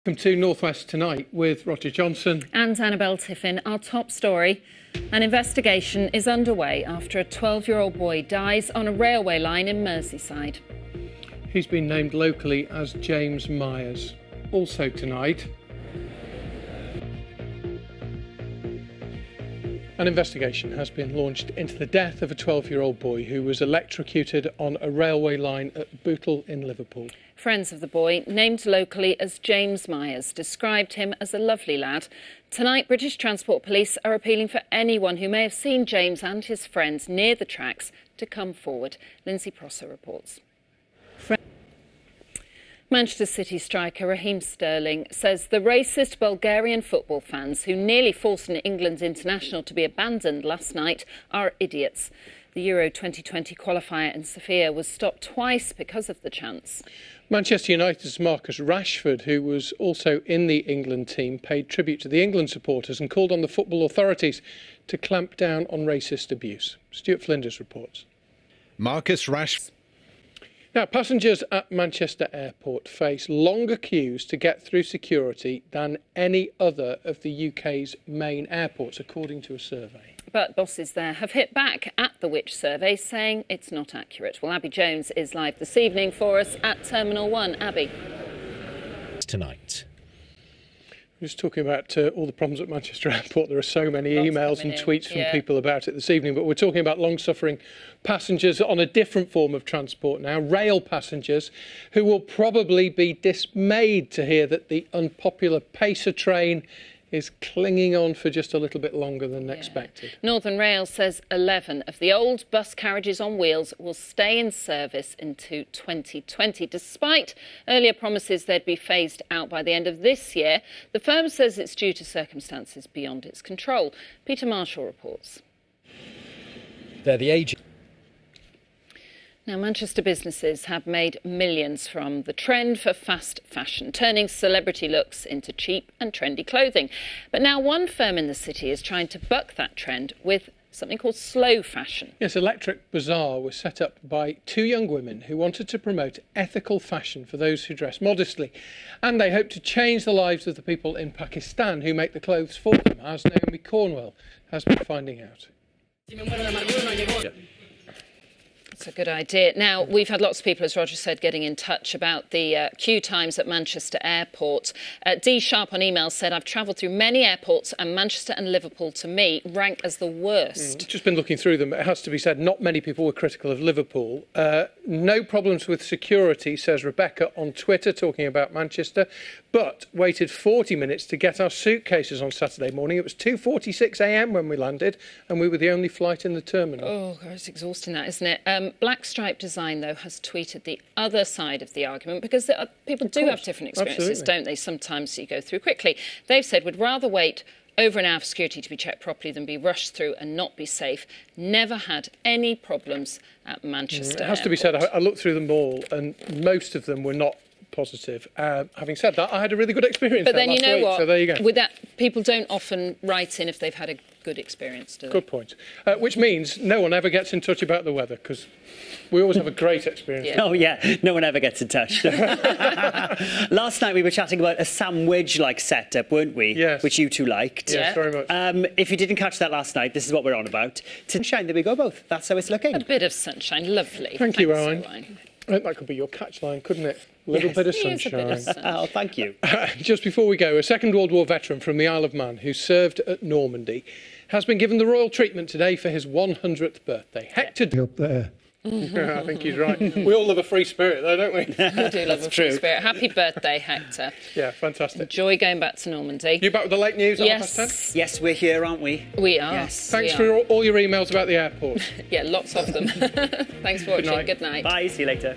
Welcome to North West Tonight with Roger Johnson and Annabel Tiffin. Our top story: an investigation is underway after a 12-year-old boy dies on a railway line in Merseyside. He's been named locally as James Myers. Also tonight, an investigation has been launched into the death of a 12-year-old boy who was electrocuted on a railway line at Bootle in Liverpool. Friends of the boy, named locally as James Myers, described him as a lovely lad. Tonight, British Transport Police are appealing for anyone who may have seen James and his friends near the tracks to come forward. Lindsay Prosser reports. Manchester City striker Raheem Sterling says the racist Bulgarian football fans who nearly forced an England international to be abandoned last night are idiots. The Euro 2020 qualifier in Sofia was stopped twice because of the chants. Manchester United's Marcus Rashford, who was also in the England team, paid tribute to the England supporters and called on the football authorities to clamp down on racist abuse. Stuart Flinders reports. Marcus Rashford. Now, passengers at Manchester Airport face longer queues to get through security than any other of the UK's main airports, according to a survey. But bosses there have hit back at the Which survey, saying it's not accurate. Well, Abby Jones is live this evening for us at Terminal 1. Abby. Tonight. We're just talking about all the problems at Manchester Airport. There are so many emails and tweets from people about it this evening, but we're talking about long-suffering passengers on a different form of transport now, rail passengers, who will probably be dismayed to hear that the unpopular Pacer train is clinging on for just a little bit longer than expected. Northern Rail says 11 of the old bus carriages on wheels will stay in service into 2020. Despite earlier promises they'd be phased out by the end of this year, the firm says it's due to circumstances beyond its control. Peter Marshall reports. They're the age. Now, Manchester businesses have made millions from the trend for fast fashion, turning celebrity looks into cheap and trendy clothing. But now one firm in the city is trying to buck that trend with something called slow fashion. Yes, Electric Bazaar was set up by two young women who wanted to promote ethical fashion for those who dress modestly. And they hope to change the lives of the people in Pakistan who make the clothes for them, as Naomi Cornwell has been finding out. That's a good idea. Now, we've had lots of people, as Roger said, getting in touch about the queue times at Manchester Airport. D Sharp on email said, I've travelled through many airports and Manchester and Liverpool, to me, rank as the worst. Just been looking through them. It has to be said, not many people were critical of Liverpool. No problems with security, says Rebecca on Twitter, talking about Manchester, but waited 40 minutes to get our suitcases on Saturday morning. It was 2:46 a.m. when we landed, and we were the only flight in the terminal. Oh, God, it's exhausting, that, isn't it? Black Stripe Design, though, has tweeted the other side of the argument, because people do have different experiences, don't they? Sometimes you go through quickly. They've said we'd rather wait over an hour for security to be checked properly than be rushed through and not be safe. Never had any problems at Manchester. It has to be said, I looked through them all, and most of them were not positive. Having said that, I had a really good experience. But then you know what? So there you go. With that, people don't often write in if they've had a good experience, do they? Good point. Which means no one ever gets in touch about the weather, because we always have a great experience. Yeah. Oh, yeah. No one ever gets in touch. Last night we were chatting about a sandwich-like setup, weren't we? Yes. Which you two liked. Yes, very much. If you didn't catch that last night, this is what we're on about. Sunshine, there we go, both. That's how it's looking. A bit of sunshine. Lovely. Thank you, Owen. That could be your catch line, couldn't it? A little bit of sunshine. Oh, thank you. Just before we go, a Second World War veteran from the Isle of Man who served at Normandy has been given the royal treatment today for his 100th birthday. Hector... Up there. I think he's right. We all love a free spirit, though, don't we? We do love a free spirit. Happy birthday, Hector. Yeah, fantastic. Enjoy going back to Normandy. You back with the late news at Yes. 10:30? Yes, we're here, aren't we? We are. Yes. Thanks for all your emails about the airport. Yeah, lots of them. Thanks for watching. Good night. Good night. Bye, see you later.